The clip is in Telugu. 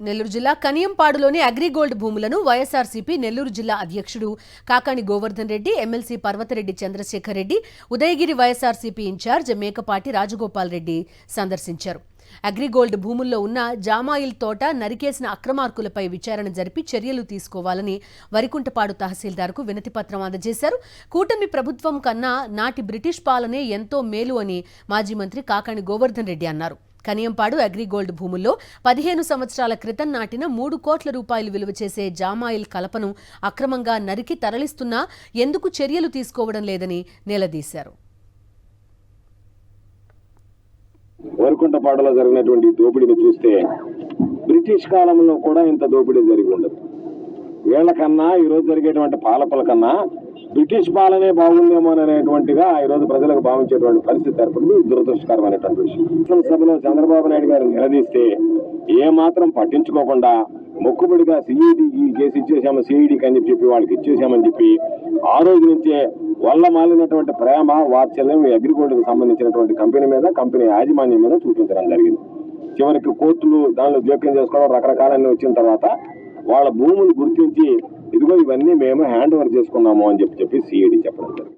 నెల్లూరు జిల్లా కనియంపాడులోని అగ్రిగోల్డ్ భూములను వైఎస్ఆర్సీపీ నెల్లూరు జిల్లా అధ్యక్షుడు కాకాణి గోవర్ధన్ రెడ్డి, ఎమ్మెల్సీ పర్వతరెడ్డి చంద్రశేఖర్ రెడ్డి, ఉదయగిరి వైఎస్ఆర్సీపీ ఇన్ఛార్జ్ మేకపాటి రాజగోపాల్ రెడ్డి సందర్శించారు. అగ్రిగోల్డ్ భూముల్లో ఉన్న జామాయిల్ తోట నరికేసిన అక్రమార్కులపై విచారణ జరిపి చర్యలు తీసుకోవాలని వరికుంటపాడు తహసీల్దార్కు వినతిపత్రం అందజేశారు. కూటమి ప్రభుత్వం కన్నా నాటి బ్రిటిష్ పాలనే ఎంతో మేలు అని మాజీ మంత్రి కాకాణి గోవర్ధన్ రెడ్డి అన్నారు. కనియంపాడు అగ్రిగోల్డ్ భూముల్లో 15 సంవత్సరాల క్రితం నాటిన 3 కోట్ల రూపాయలు విలువ చేసే జామాయిల్ కలపను అక్రమంగా నరికి తరలిస్తున్నా ఎందుకు చర్యలు తీసుకోవడం లేదని నిలదీశారు. వరికుంటపాడులో జరిగినటువంటి దోపిడీని చూస్తే బ్రిటిష్ కాలంలో కూడా ఇంత దోపిడీ జరిగి ఉండదు. వీళ్ళకన్నా ఈరోజు జరిగేటువంటి పాలకుల కన్నా బ్రిటిష్ పాలనే బాగుందేమో అనేటువంటిగా ఈరోజు ప్రజలకు భావించేటువంటి పరిస్థితి ఏర్పడింది. దురదృష్టకరమైనటువంటి విషయం. సభలో చంద్రబాబు నాయుడు గారు నిలదీస్తే ఏమాత్రం పట్టించుకోకుండా మొక్కుబడిగా సిఐడికి కేసు ఇచ్చేసాము, సిఐడికి అని చెప్పి వాళ్ళకి ఇచ్చేసామని చెప్పి ఆ రోజు నుంచే వల్ల మాలినటువంటి ప్రేమ వాత్సల్యం అగ్రిగోల్డ్కి సంబంధించినటువంటి కంపెనీ మీద, కంపెనీ యాజమాన్యం మీద చూపించడం జరిగింది. చివరికి కోర్టులు దానిలో జోక్యం చేసుకోవడం రకరకాలన్నీ వచ్చిన తర్వాత వాళ్ళ భూములు గుర్తించి ఇదిగో ఇవన్నీ మేము హ్యాండ్ ఓవర్ చేసుకున్నాము అని చెప్పి సిఐడి చెప్పడం జరిగింది.